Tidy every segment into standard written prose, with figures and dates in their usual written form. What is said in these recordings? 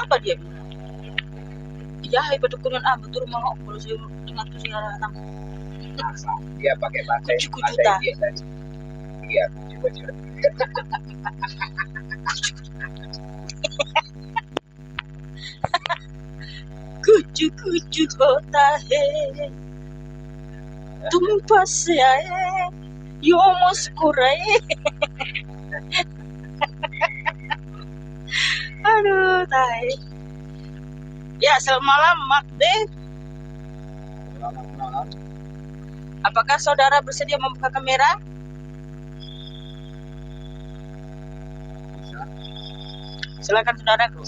Apa dia bilang? Ya, ibadah kunon betul mau kalau saya dengar tuh siaran enam. Dia pakai bahasa Kucu-kucuta. Inggris tadi. Iya, kucu-kucu. Kucu-kucu होता है तुम पास आए यो मुस्कुराए. Aduh, tai. Ya, selamat malam, Makde. Selamat malam. Apakah saudara bersedia membuka kamera? Bisa. Silakan saudaraku.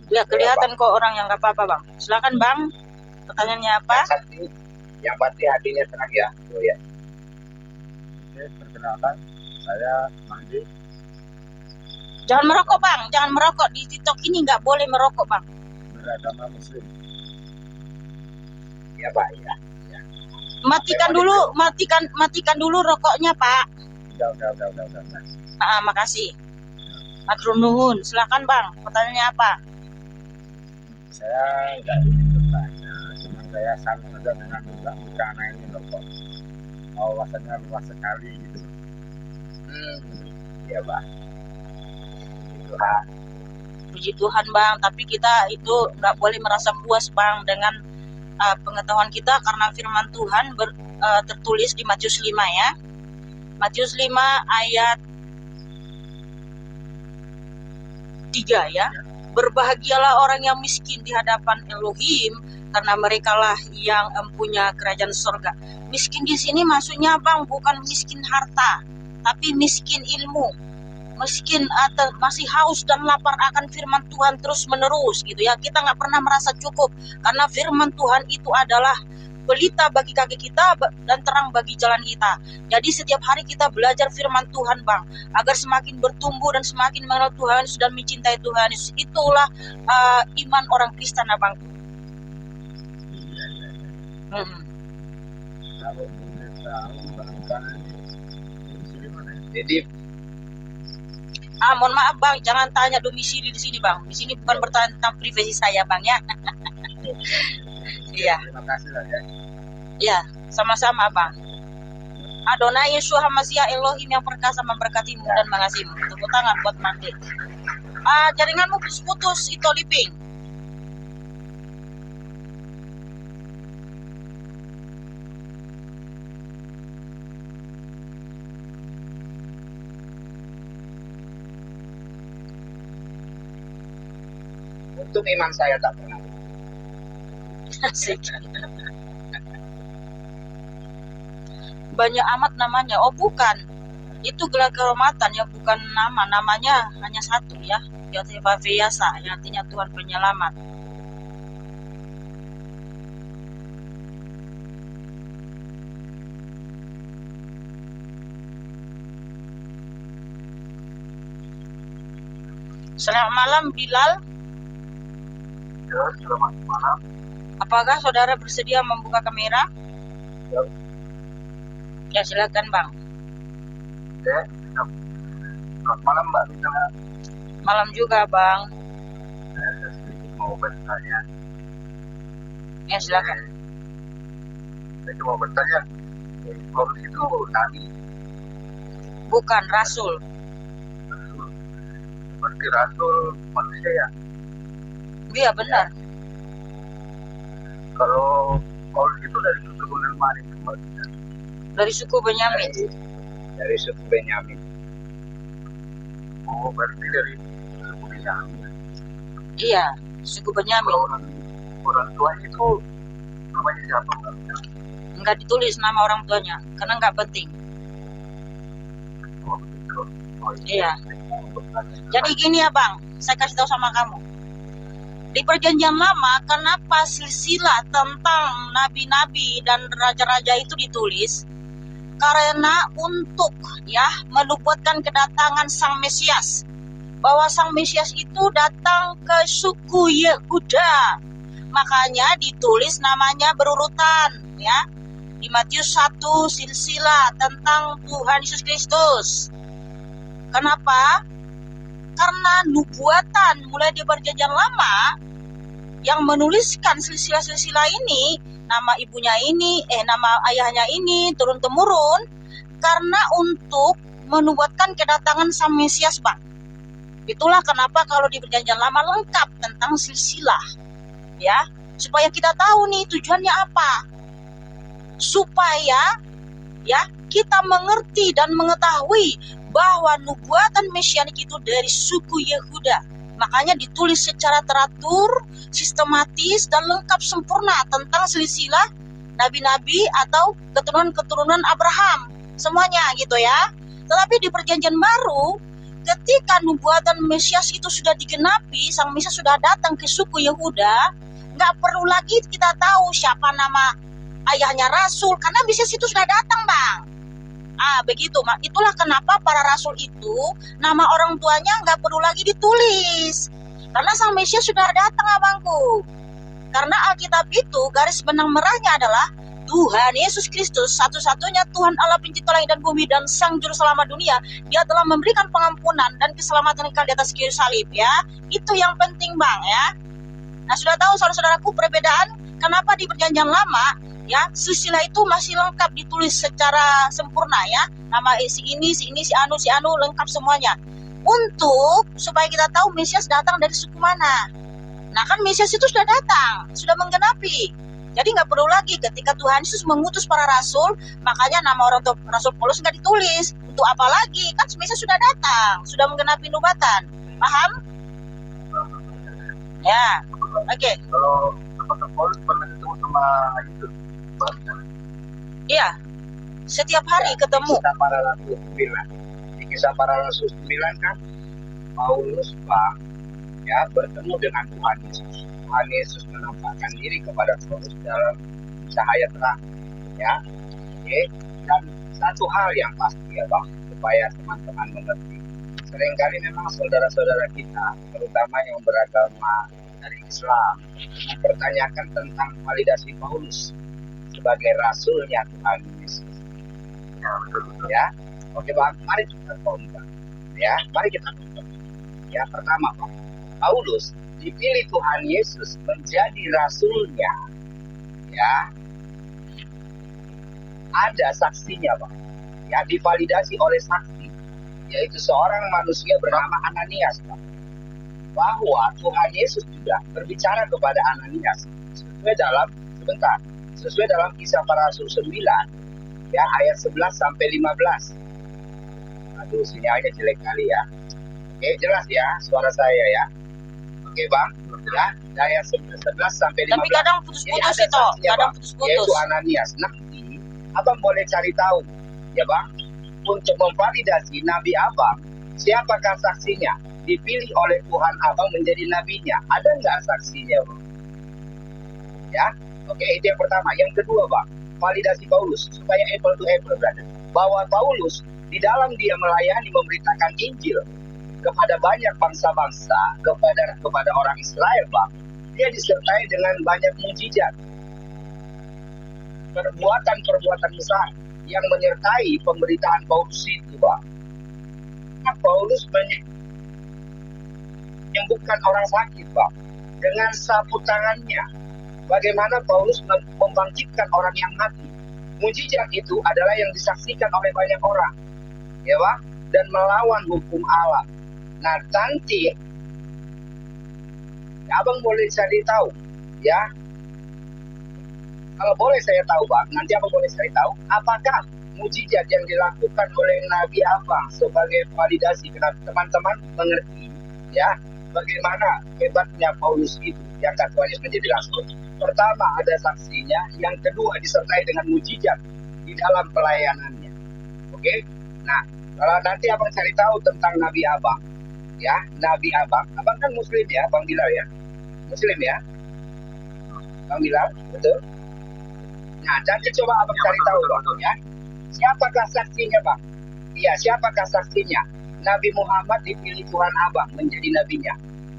Ya, kelihatan kok orang yang nggak apa-apa, Bang. Silakan, Bang. Pertanyaannya apa? Yang pasti hatinya senang ya. Oh ya. Oke, perkenalkan saya Mandi. Jangan merokok, Bang. Jangan merokok. Di TikTok ini nggak boleh merokok, Bang. Beragama Muslim. Ya, Pak. Ya. Matikan dulu rokoknya, Pak. Udah. Makasih. Matur nuwun. Silakan, Bang. Pertanyaannya apa? Saya nggak ingin bertanya, cuma saya sama saja dengan bencana ini loh kok. Wawasannya luas sekali gitu. Iya, Pak. Puji Tuhan, Bang. Tapi kita itu nggak boleh merasa puas, Bang, dengan pengetahuan kita karena firman Tuhan tertulis di Matius 5 ya. Matius 5 ayat 3 ya. Berbahagialah orang yang miskin di hadapan Elohim, karena merekalah yang mempunyai kerajaan surga. Miskin di sini maksudnya, Bang, bukan miskin harta, tapi miskin ilmu. Miskin atau masih haus dan lapar akan firman Tuhan terus menerus gitu ya. Kita nggak pernah merasa cukup karena firman Tuhan itu adalah pelita bagi kaki kita dan terang bagi jalan kita. Jadi setiap hari kita belajar firman Tuhan, Bang, agar semakin bertumbuh dan semakin mengenal Tuhan dan mencintai Tuhan. Itulah iman orang Kristen, Bang. Kalau boleh tahu barangkali jadi mohon maaf, Bang, jangan tanya domisili di sini, Bang. Di sini bukan bertanya tentang privasi saya, Bang, ya. Iya. Terima kasih lah ya. Ya, sama-sama, Bang. Adonai Yeshua Hamasiah Elohim yang perkasa memberkatimu dan mengasihimu. Tepuk tangan buat Mandi. Jaringanmu putus-putus, itu Liping. Untuk iman saya tak pernah. Asik. Banyak amat namanya. Oh, bukan. Itu gelar kehormatan ya, bukan nama. Namanya hanya satu ya. Yahweh yang artinya Tuhan penyelamat. Selamat malam, Bilal. Ya, selamat malam. Apakah saudara bersedia membuka kamera? Ya. Ya, silakan, Bang. Ya, selamat malam, Mbak. Malam juga, Bang. Saya sedikit mau bertanya. Ya, silakan. Saya cuma bertanya, Paulus itu nabi? Bukan, rasul. Seperti rasul manusia ya? Iya, benar. Kalau Paulus itu dari keturunan mana? Dari suku Benyamin. Dari suku Benyamin. Oh, berarti dari suku Benyamin. Iya, suku Benyamin. Orang tuanya itu namanya siapa? Enggak ditulis nama orang tuanya, karena enggak penting. Oh, betul. Oh, iya. Jadi gini ya, Bang, saya kasih tahu sama kamu. Di perjanjian lama, kenapa silsilah tentang nabi-nabi dan raja-raja itu ditulis? Karena untuk ya menubuatkan kedatangan Sang Mesias, bahwa Sang Mesias itu datang ke suku Yehuda. Makanya ditulis namanya berurutan ya. Di Matius 1 silsilah tentang Tuhan Yesus Kristus. Kenapa? Karena nubuatan mulai di perjanjian lama yang menuliskan silsilah-silsilah ini, nama ibunya ini, nama ayahnya ini turun-temurun, karena untuk menubuatkan kedatangan Sang Mesias, Bang. Itulah kenapa kalau di perjanjian lama lengkap tentang silsilah, ya, supaya kita tahu nih tujuannya apa, supaya ya kita mengerti dan mengetahui bahwa nubuatan mesianik itu dari suku Yehuda. Makanya ditulis secara teratur, sistematis, dan lengkap sempurna tentang silsilah nabi-nabi atau keturunan-keturunan Abraham. Semuanya gitu ya. Tetapi di perjanjian baru, ketika nubuatan Mesias itu sudah digenapi, Sang Mesias sudah datang ke suku Yehuda, nggak perlu lagi kita tahu siapa nama ayahnya Rasul, karena Mesias itu sudah datang, Bang. Begitu, Mak. Itulah kenapa para rasul itu nama orang tuanya nggak perlu lagi ditulis, karena Sang Mesias sudah datang, abangku. Karena Alkitab itu garis benang merahnya adalah Tuhan Yesus Kristus, satu-satunya Tuhan Allah pencipta langit dan bumi dan Sang Juru Selamat dunia. Dia telah memberikan pengampunan dan keselamatan kekal di atas kayu salib, ya. Itu yang penting, Bang, ya. Nah, sudah tahu saudara-saudaraku perbedaan kenapa di perjanjian lama ya silsilah itu masih lengkap ditulis secara sempurna, ya, nama si ini, si anu lengkap semuanya, untuk supaya kita tahu Mesias datang dari suku mana. Nah, kan Mesias itu sudah datang, sudah menggenapi, jadi nggak perlu lagi ketika Tuhan Yesus mengutus para rasul, makanya nama orang tua Rasul Paulus nggak ditulis. Untuk apa lagi, kan Mesias sudah datang, sudah menggenapi nubuatan. Paham? Ya, oke. Kalau apakah Paulus pernah ketemu sama Yesus? Iya, setiap hari ketemu. Kisah para Rasul 9. Di Kisah para Rasul 9 kan Paulus, Pak, ya, bertemu dengan Tuhan Yesus. Tuhan Yesus menampakkan diri kepada Paulus dalam cahaya terang, ya. Oke. Dan satu hal yang pasti, ya, Bang, supaya teman-teman mengerti. Seringkali memang saudara-saudara kita, terutama yang beragama dari Islam, mempertanyakan tentang validasi Paulus sebagai rasulnya Tuhan Yesus. Ya, oke, Bang, mari kita tonton. Ya, mari kita tonton. Ya, pertama, Bang, Paulus dipilih Tuhan Yesus menjadi rasulnya. Ya, ada saksinya, Bang. Ya, divalidasi oleh saksi, yaitu seorang manusia bernama Ananias, Bang. Bahwa Tuhan Yesus juga berbicara kepada Ananias sesuai dalam Kisah para Rasul 9, ya, ayat 11 sampai 15. Aduh, sinyalnya jelek kali ya. Oke, jelas ya suara saya ya. Oke, Bang. Ya, ayat 11 sampai 15. Tapi kadang putus-putus itu, kadang putus-putus. Yaitu Ananias. Nanti Abang boleh cari tahu, ya, Bang, untuk memvalidasi Nabi Abang, siapakah saksinya? Dipilih oleh Tuhan Abang menjadi nabinya. Ada nggak saksinya, Bang? Ya, oke, itu yang pertama. Yang kedua, Bang, validasi Paulus supaya apple to apple, brother. Bahwa Paulus di dalam dia melayani memberitakan Injil kepada banyak bangsa-bangsa, kepada orang Israel, Bang, dia disertai dengan banyak mukjizat, perbuatan-perbuatan besar yang menyertai pemberitaan Paulus itu, Bang. Nah, Paulus menyembuhkan orang sakit, Bang, dengan sapu tangannya. Bagaimana Paulus membangkitkan orang yang mati. Mujizat itu adalah yang disaksikan oleh banyak orang, ya, Bang, dan melawan hukum alam. Nah, nanti Abang boleh cari tahu, ya. Kalau boleh saya tahu, Bang, nanti Abang boleh cari tahu apakah mujizat yang dilakukan oleh Nabi Abang sebagai validasi, karena teman-teman mengerti, ya, bagaimana hebatnya Paulus itu yang Tuhan Yesus menjadi rasul. Pertama ada saksinya, yang kedua disertai dengan mujizat di dalam pelayanannya. Oke? Nah, kalau nanti Abang cari tahu tentang Nabi Abang, ya, Nabi Abang kan Muslim ya, Bang Bilal ya, Muslim ya, Bang Bilal, betul? Nah, nanti coba Abang cari tahu, Bang, ya, siapakah saksinya, Bang? Iya, siapakah saksinya? Nabi Muhammad dipilih Tuhan Abang menjadi nabinya.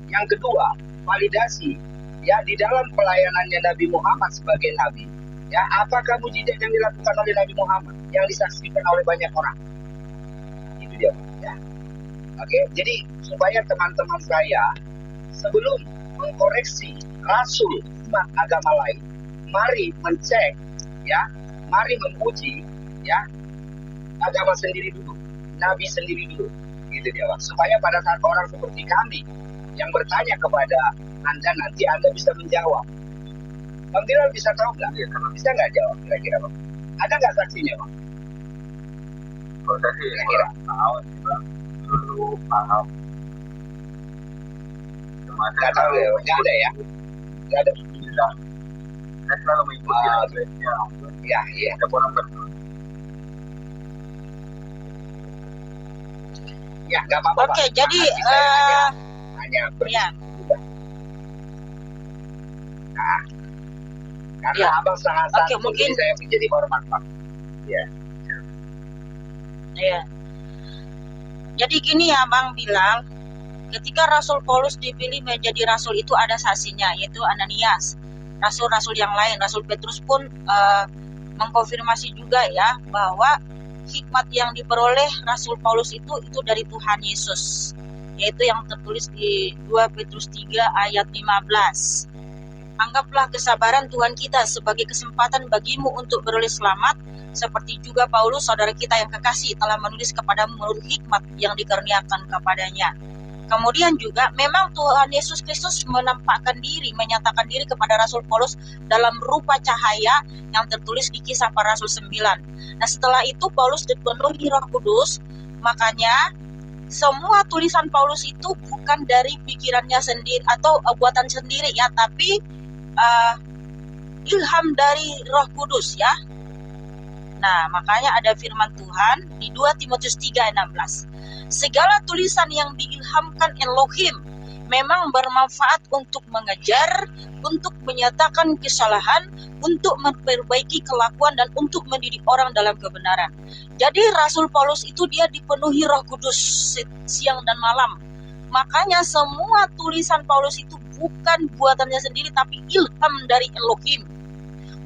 Yang kedua, validasi, ya, di dalam pelayanannya Nabi Muhammad sebagai nabi, Ya, apakah mujizat yang dilakukan oleh Nabi Muhammad yang disaksikan oleh banyak orang? Itu dia, Bang. Ya. Oke, jadi supaya teman-teman saya sebelum mengkoreksi rasul umat agama lain, mari mencek, ya, mari menguji, ya, agama sendiri dulu, nabi sendiri dulu, gitu dia, Bang. Supaya pada saat orang seperti kami yang bertanya kepada Anda nanti Anda bisa menjawab. Bang Bilal bisa tahu nggak? Ya, kalau bisa nggak jawab kira-kira, Bang? Ada nggak saksinya, Bang? Kalau tadi Kira-kira? tahu sih Bang, dulu paham. Cuma Nggak tahu ya, nggak ada ya? Nggak ada. bilang, saya selalu mengikuti lagunya. Ya, iya. Ada orang betul. Ya, nggak apa-apa. Oke, Bang. jadi Nanti saya hanya ya, Nah, karena Ya. abang sangat Oke, santun, mungkin- jadi saya menjadi hormat, Pak. Ya. ya. Jadi gini ya Bang bilang, ketika Rasul Paulus dipilih menjadi rasul itu ada saksinya, yaitu Ananias. Rasul-rasul yang lain, Rasul Petrus pun mengkonfirmasi juga ya bahwa hikmat yang diperoleh Rasul Paulus itu dari Tuhan Yesus, yaitu yang tertulis di 2 Petrus 3 ayat 15. Anggaplah kesabaran Tuhan kita sebagai kesempatan bagimu untuk beroleh selamat, seperti juga Paulus, saudara kita yang kekasih, telah menulis kepadamu menurut hikmat yang dikaruniakan kepadanya. Kemudian juga memang Tuhan Yesus Kristus menampakkan diri, menyatakan diri kepada Rasul Paulus dalam rupa cahaya yang tertulis di Kisah Para Rasul 9. Nah, setelah itu Paulus dipenuhi Roh Kudus, makanya semua tulisan Paulus itu bukan dari pikirannya sendiri atau buatan sendiri ya, tapi ilham dari Roh Kudus ya. Nah, makanya ada firman Tuhan di 2 Timotius 3 ayat 16. Segala tulisan yang diilhamkan Elohim memang bermanfaat untuk mengajar, untuk menyatakan kesalahan, untuk memperbaiki kelakuan, dan untuk mendidik orang dalam kebenaran. Jadi Rasul Paulus itu dia dipenuhi Roh Kudus siang dan malam. Makanya semua tulisan Paulus itu bukan buatannya sendiri, tapi ilham dari Elohim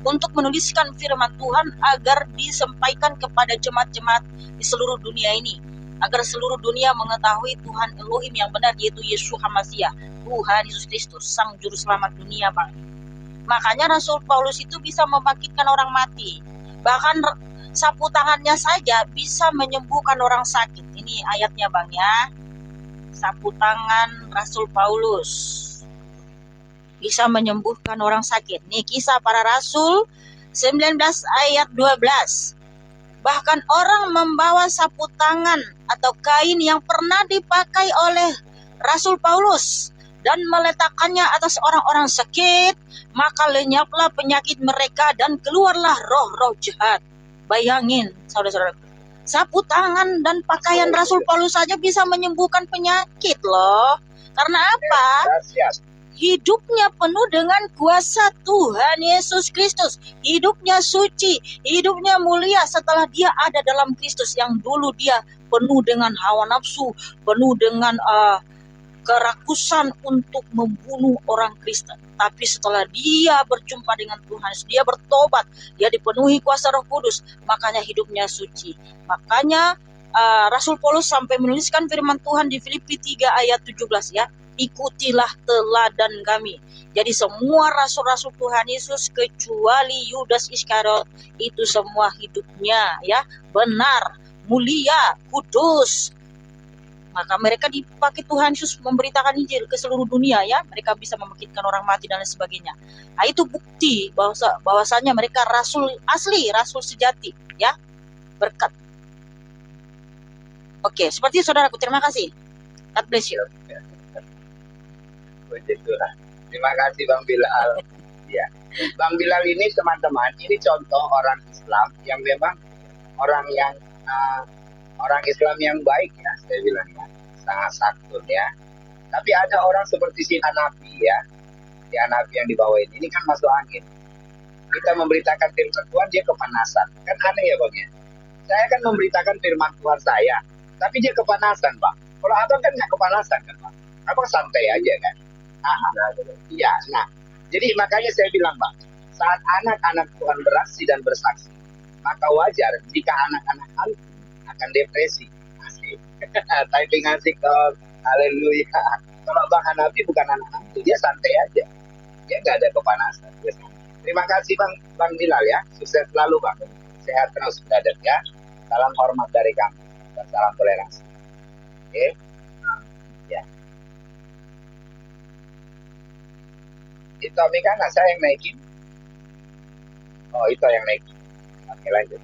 untuk menuliskan firman Tuhan agar disampaikan kepada jemaat-jemaat di seluruh dunia ini, agar seluruh dunia mengetahui Tuhan Elohim yang benar, yaitu Yesus HaMasiah, Tuhan Yesus Kristus, Sang Juru Selamat dunia, Bang. Makanya Rasul Paulus itu bisa membangkitkan orang mati. Bahkan sapu tangannya saja bisa menyembuhkan orang sakit. Ini ayatnya, Bang ya. Sapu tangan Rasul Paulus bisa menyembuhkan orang sakit. Nih Kisah Para Rasul 19 ayat 12. Bahkan orang membawa sapu tangan atau kain yang pernah dipakai oleh Rasul Paulus dan meletakkannya atas orang-orang sakit, maka lenyaplah penyakit mereka dan keluarlah roh-roh jahat. Bayangin, saudara-saudara, sapu tangan dan pakaian Rasul Paulus saja bisa menyembuhkan penyakit loh. Karena apa? Hidupnya penuh dengan kuasa Tuhan Yesus Kristus. Hidupnya suci, hidupnya mulia setelah dia ada dalam Kristus. Yang dulu dia penuh dengan hawa nafsu, penuh dengan kerakusan untuk membunuh orang Kristen. Tapi setelah dia berjumpa dengan Tuhan, dia bertobat, dia dipenuhi kuasa Roh Kudus, makanya hidupnya suci. Makanya Rasul Paulus sampai menuliskan firman Tuhan di Filipi 3 ayat 17 ya. Ikutilah teladan kami. Jadi semua rasul-rasul Tuhan Yesus kecuali Yudas Iskariot itu semua hidupnya ya benar, mulia, kudus. Maka mereka dipakai Tuhan Yesus memberitakan Injil ke seluruh dunia ya. Mereka bisa membangkitkan orang mati dan lain sebagainya. Nah, itu bukti bahwasanya mereka rasul asli, rasul sejati ya. Berkat. Oke, seperti itu saudaraku. Terima kasih. God bless you. Begitulah. Terima kasih Bang Bilal. Ya. Bang Bilal ini teman-teman, ini contoh orang Islam yang memang orang Islam yang baik ya, saya bilang ya, sangat santun ya. Tapi ada orang seperti si Hanafi ya, si Hanafi yang dibawa ini kan masuk angin. Kita memberitakan firman Tuhan, dia kepanasan. Kan aneh ya Bang ya. Saya kan memberitakan firman Tuhan saya, tapi dia kepanasan Bang. Kalau abang kan nggak kepanasan kan Bang, abang santai aja kan. Iya, nah, jadi makanya saya bilang Bang, Saat anak-anak Tuhan beraksi dan bersaksi, maka wajar jika anak-anak antum akan depresi. Asik. Typing asik dong. Haleluya. Kalau Bang Hanafi bukan anak antum, dia santai aja. Dia nggak ada kepanasan. Dia santai. Terima kasih Bang Bilal ya. Sukses selalu Bang. Sehat terus brother ya. Salam hormat dari kami dan salam toleransi. Oke. Ya. Itu Mika, saya yang naikin. Oh, itu yang naikin. Oke, lanjut.